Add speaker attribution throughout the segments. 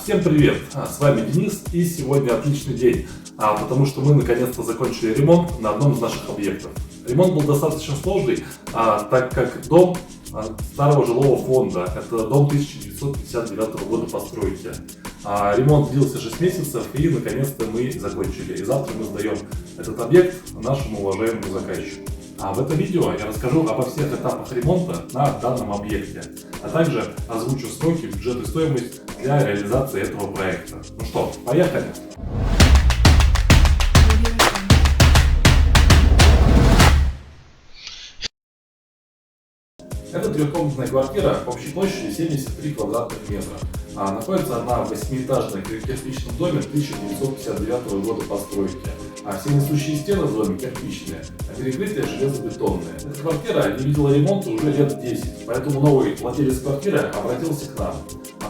Speaker 1: Всем привет! С вами Денис, и сегодня отличный день, потому что мы наконец-то закончили ремонт на одном из наших объектов. Ремонт был достаточно сложный, так как дом старого жилого фонда, это дом 1959 года постройки. Ремонт длился 6 месяцев, и наконец-то мы закончили. И завтра мы сдаем этот объект нашему уважаемому заказчику. В этом видео я расскажу обо всех этапах ремонта на данном объекте, а также озвучу сроки, бюджет и стоимость для реализации этого проекта. Ну что, поехали! Это трехкомнатная квартира общей площадью 73 квадратных метра. Находится она в 8-этажном кирпичном доме 1959 года постройки. Все несущие стены в доме кирпичные, а перекрытия железобетонные. Эта квартира не видела ремонта уже лет 10, поэтому новый владелец квартиры обратился к нам.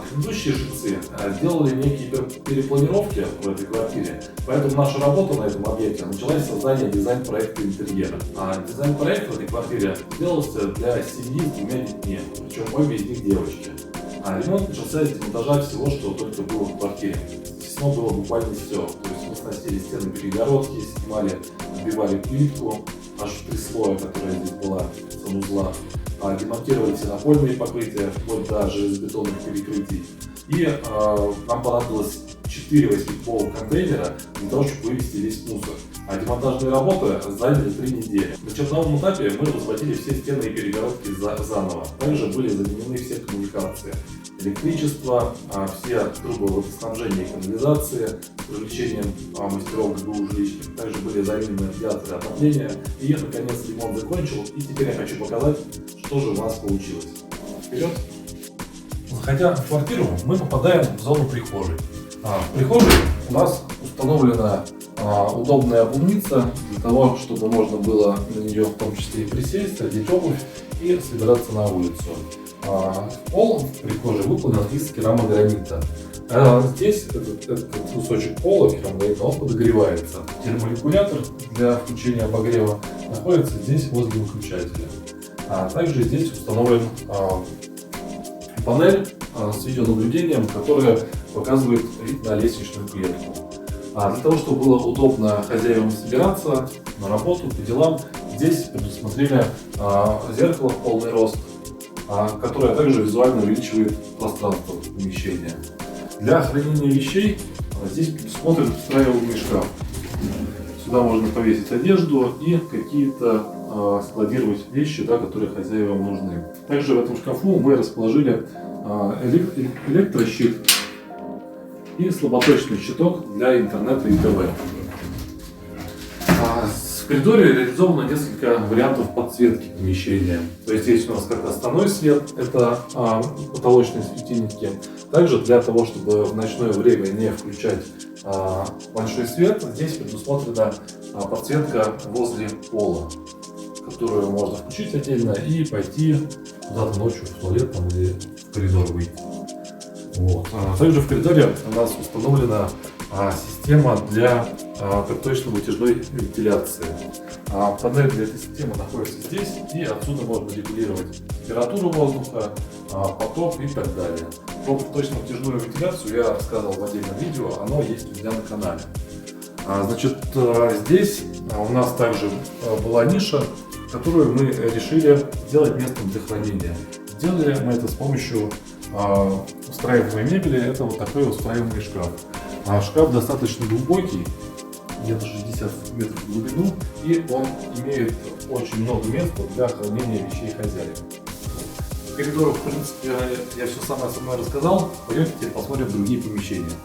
Speaker 1: Предыдущие жильцы сделали некие перепланировки в этой квартире, поэтому наша работа на этом объекте началась с создания дизайн-проекта интерьера. Дизайн-проект в этой квартире делался для семьи с 2 детьми, причем обе из них девочки. Ремонт начался с демонтажа всего, что только было в квартире. Снова было буквально все. То есть мы сносили стены перегородки, снимали, отбивали плитку, аж в 3 слоя, которая здесь была в санузлах. Демонтировали все напольные покрытия, вплоть до железобетонных перекрытий. И нам понадобилось 4 8-полых контейнера для того, чтобы вывести весь мусор. Демонтажные работы заняли 3 недели. На черновом этапе мы возводили все стены и перегородки заново. Также были заменены все коммуникации. Электричество, все трубы водоснабжения и канализации с привлечением мастеров ГБУ жилищных. Также были заменены радиаторы отопления. И наконец ремонт закончил. И теперь я хочу показать, что же у нас получилось. Вперед! Заходя в квартиру, мы попадаем в зону прихожей. В прихожей у нас установлена удобная обувница для того, чтобы можно было на нее в том числе и присесть, одеть обувь и собираться на улицу. Пол в прихожей выполнен из керамогранита. Здесь этот кусочек пола керамогранита, он подогревается. Терморегулятор для включения обогрева находится здесь возле выключателя. Также здесь установлен панель с видеонаблюдением, которая показывает вид на лестничную клетку. Для того, чтобы было удобно хозяевам собираться на работу, по делам, здесь предусмотрели зеркало в полный рост, которое также визуально увеличивает пространство помещения. Для хранения вещей здесь предусмотрен встраиваемый шкаф. Сюда можно повесить одежду и какие-то складировать вещи, которые хозяевам нужны. Также в этом шкафу мы расположили электрощит и слаботочный щиток для интернета и ТВ. В коридоре реализовано несколько вариантов подсветки помещения. То есть есть у нас как основной свет, это потолочные светильники. Также для того, чтобы в ночное время не включать большой свет, здесь предусмотрена подсветка возле пола, которую можно включить отдельно и пойти куда-то ночью в туалет или в коридор выйти. Также в коридоре у нас установлена система для проточно-вытяжной вентиляции. Панель для этой системы находится здесь, и отсюда можно регулировать температуру воздуха, поток и так далее. Про проточно-вытяжную вентиляцию я рассказывал в отдельном видео, оно есть у меня на канале. Здесь у нас также была ниша, которую мы решили сделать местом для хранения. Сделали мы это с помощью устраиваемой мебели. Это вот такой устраиваемый шкаф. Шкаф достаточно глубокий, где-то 60 метров в глубину, и он имеет очень много места для хранения вещей хозяев. В коридорах, в принципе, я все самое основное рассказал. Пойдемте теперь посмотрим другие помещения.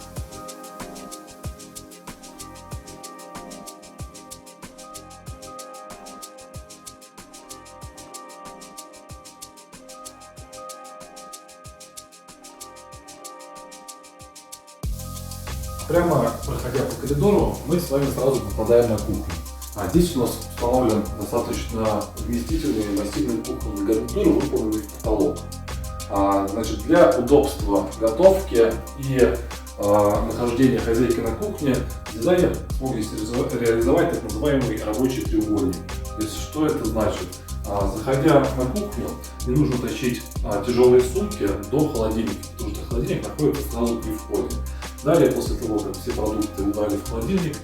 Speaker 1: Прямо проходя по коридору, мы с вами сразу попадаем на кухню. Здесь у нас установлен достаточно вместительный и массивный кухонный гарнитур, выполненный в потолок. Для удобства готовки и нахождения хозяйки на кухне дизайнер смог здесь реализовать так называемый рабочий треугольник. То есть, что это значит? Заходя на кухню, не нужно тащить тяжелые сумки до холодильника, потому что холодильник находится сразу при входе. Далее, после того, как все продукты убрали в холодильник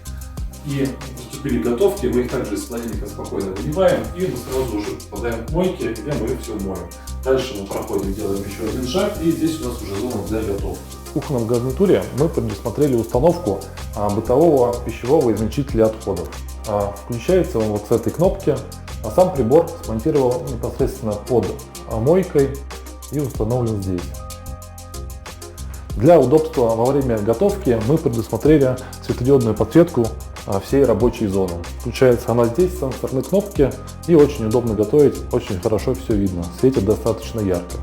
Speaker 1: и приступили к готовке, мы их также из холодильника спокойно вынимаем и мы сразу уже попадаем к мойке, где мы все моем. Дальше мы проходим, делаем еще один шаг, и здесь у нас уже зона для готовки. В кухонном гарнитуре мы предусмотрели установку бытового пищевого измельчителя отходов. Включается он вот с этой кнопки, а сам прибор смонтировал непосредственно под мойкой и установлен здесь. Для удобства во время готовки мы предусмотрели светодиодную подсветку всей рабочей зоны. Включается она здесь, с сенсорной кнопки, и очень удобно готовить, очень хорошо все видно, светит достаточно ярко.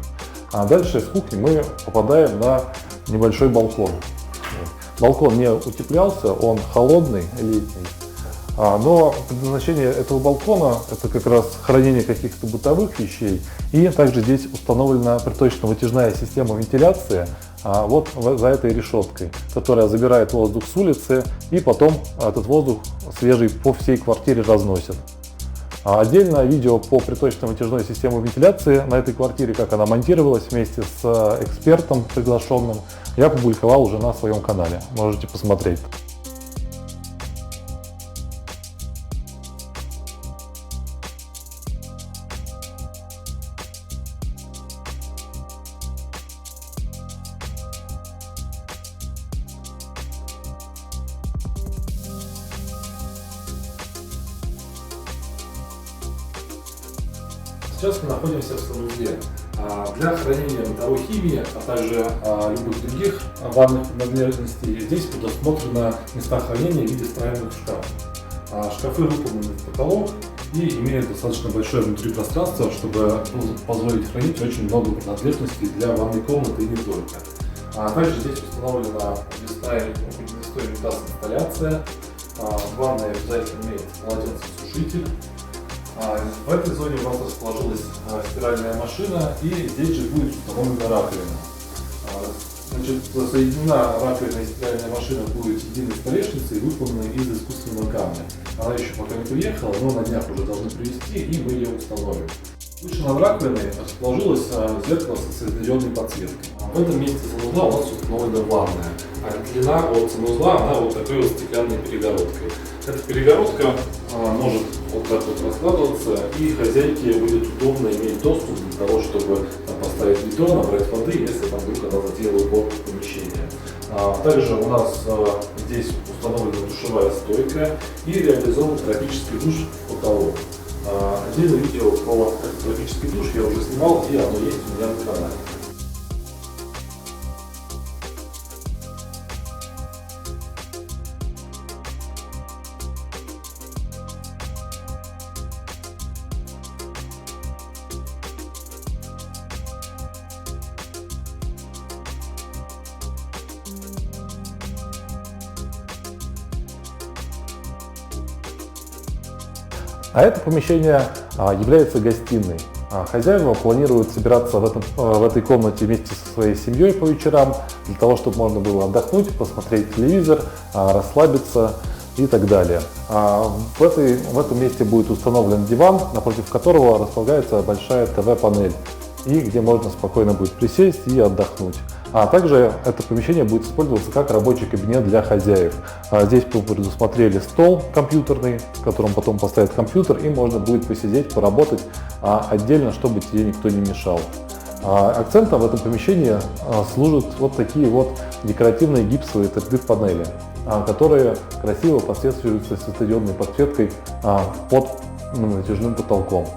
Speaker 1: А дальше с кухни мы попадаем на небольшой балкон. Балкон не утеплялся, он холодный, летний. Но предназначение этого балкона – это как раз хранение каких-то бытовых вещей. И также здесь установлена приточно-вытяжная система вентиляции вот за этой решеткой, которая забирает воздух с улицы и потом этот воздух свежий по всей квартире разносит. Отдельно видео по приточно-вытяжной системе вентиляции на этой квартире, как она монтировалась вместе с экспертом приглашенным, я публиковал уже на своем канале. Можете посмотреть.
Speaker 2: Сейчас мы находимся в санузле. Для хранения бытовой химии, а также любых других ванных принадлежностей здесь предусмотрено места хранения в виде встраиваемых шкафов. Шкафы выполнены в потолок и имеют достаточно большое внутри пространство, чтобы позволить хранить очень много принадлежностей для ванной комнаты и не только. Также здесь установлена листовая инсталляция. В ванной обязательно имеется полотенцесушитель. В этой зоне у нас расположилась стиральная машина, и здесь же будет установлена раковина. Значит, соединена раковина и стиральная машина будет единой столешницей, выполненной из искусственного камня. Она еще пока не приехала, но на днях уже должны привезти, и мы ее установим. Выше над раковиной расположилось зеркало с светодиодной подсветкой. В этом месте санузла у нас установлена ванная. Длина от санузла она вот такой вот стеклянной перегородкой. Эта перегородка может вот так вот раскладываться, и хозяйке будет удобно иметь доступ для того, чтобы поставить ведро, набрать воды, если там вдруг она затеяла уборку помещения. Также у нас здесь установлена душевая стойка и реализован тропический душ в потолок. Отдельное видео про этот тропический душ я уже снимал, и оно есть у меня на канале.
Speaker 1: А это помещение является гостиной. Хозяева планируют собираться в этой комнате вместе со своей семьей по вечерам, для того, чтобы можно было отдохнуть, посмотреть телевизор, расслабиться и так далее. В этом месте будет установлен диван, напротив которого располагается большая ТВ-панель, и где можно спокойно будет присесть и отдохнуть. А также это помещение будет использоваться как рабочий кабинет для хозяев. Здесь мы предусмотрели стол компьютерный, в котором потом поставят компьютер, и можно будет посидеть, поработать отдельно, чтобы тебе никто не мешал. Акцентом в этом помещении служат вот такие вот декоративные гипсовые 3D-панели, которые красиво подсвечиваются светодиодной подсветкой под натяжным потолком.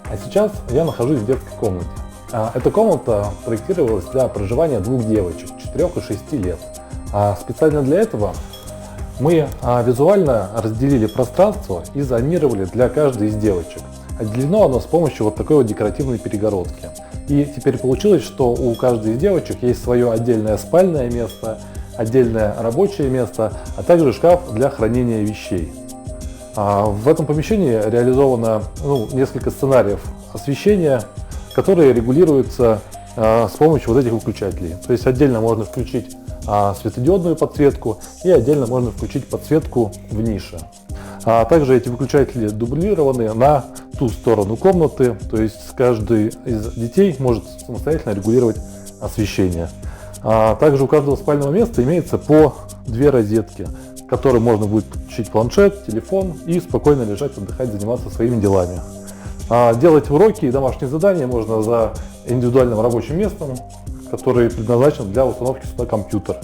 Speaker 1: А сейчас я нахожусь в детской комнате. Эта комната проектировалась для проживания двух девочек 4 и 6 лет. Специально для этого мы визуально разделили пространство и зонировали для каждой из девочек. Отделено оно с помощью вот такой вот декоративной перегородки. И теперь получилось, что у каждой из девочек есть свое отдельное спальное место, отдельное рабочее место, а также шкаф для хранения вещей.
Speaker 2: В этом помещении реализовано несколько сценариев освещения, которые регулируются с помощью вот этих выключателей. То есть отдельно можно включить светодиодную подсветку и отдельно можно включить подсветку в нише. Также эти выключатели дублированы на ту сторону комнаты, то есть каждый из детей может самостоятельно регулировать освещение. Также у каждого спального места имеется по 2 розетки, в которые можно будет подключить планшет, телефон и спокойно лежать, отдыхать, заниматься своими делами. Делать уроки и домашние задания можно за индивидуальным рабочим местом, который предназначен для установки сюда компьютера.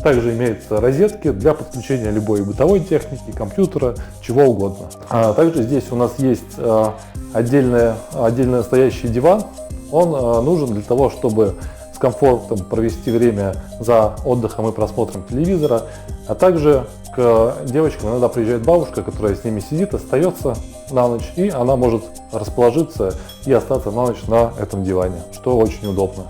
Speaker 2: Также имеются розетки для подключения любой бытовой техники, компьютера, чего угодно. Также здесь у нас есть отдельно стоящий диван. Он нужен для того, чтобы с комфортом провести время за отдыхом и просмотром телевизора. А также к девочкам иногда приезжает бабушка, которая с ними сидит, остается на ночь, и она может расположиться и остаться на ночь на этом диване, что очень удобно.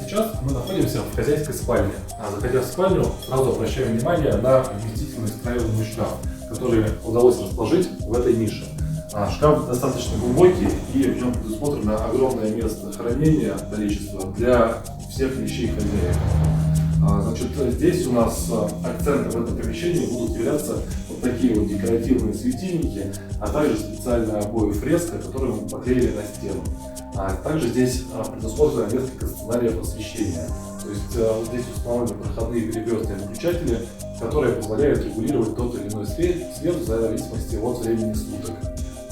Speaker 1: Сейчас мы находимся в хозяйской спальне. Заходя в спальню, сразу обращаем внимание на вместительный встроенный шкаф, который удалось расположить в этой нише. Шкаф достаточно глубокий, и в нем предусмотрено огромное место хранения количества для всех вещей хозяина. Значит, здесь у нас акцентом в этом помещении будут являться вот такие вот декоративные светильники, а также специальные обои фреска, которые мы поклеили на стену. Также здесь предусмотрено несколько сценариев освещения. То есть здесь установлены проходные перекрестные выключатели, которые позволяют регулировать тот или иной свет в зависимости от времени суток.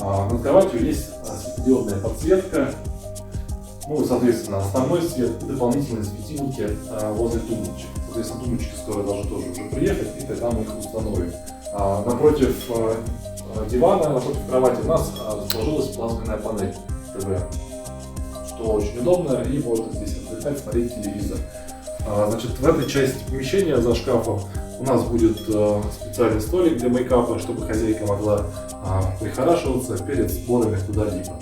Speaker 1: Над кроватью есть светодиодная подсветка, соответственно, основной свет и дополнительные светильники возле тумбочек. Соответственно, тумбочки скоро должны тоже уже приехать, и тогда мы их установим. Напротив дивана, напротив кровати у нас расположилась плазменная панель ТВ, что очень удобно, и можно здесь отдыхать, смотреть телевизор. Значит, в этой части помещения за шкафом у нас будет специальный столик для мейкапа, чтобы хозяйка могла прихорашиваться перед сборами куда-либо.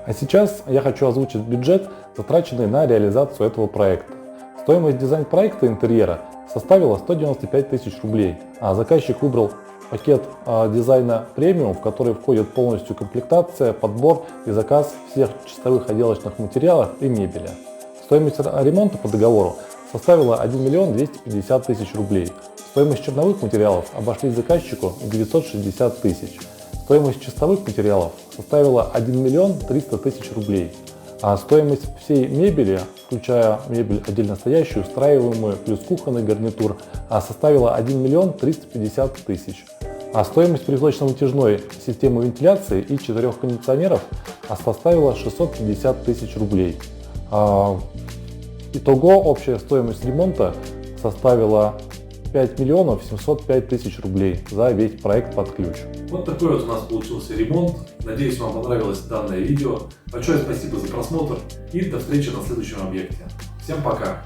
Speaker 2: А сейчас я хочу озвучить бюджет, затраченный на реализацию этого проекта. Стоимость дизайн-проекта интерьера составила 195 тысяч рублей, а заказчик выбрал пакет дизайна премиум, в который входит полностью комплектация, подбор и заказ всех чистовых отделочных материалов и мебели. Стоимость ремонта по договору составила 1 миллион 250 тысяч рублей. Стоимость черновых материалов обошлись заказчику в 960 тысяч. Стоимость чистовых материалов составила 1 миллион 300 тысяч рублей, а стоимость всей мебели, включая мебель отдельно стоящую, устраиваемую плюс кухонный гарнитур, составила 1 миллион 350 тысяч. А стоимость привлечно-вытяжной системы вентиляции и 4 кондиционеров составила 650 тысяч рублей. Итого общая стоимость ремонта составила 5 миллионов 705 тысяч рублей за весь проект под ключ.
Speaker 1: Вот такой вот у нас получился ремонт. Надеюсь, вам понравилось данное видео. Большое спасибо за просмотр и до встречи на следующем объекте. Всем пока!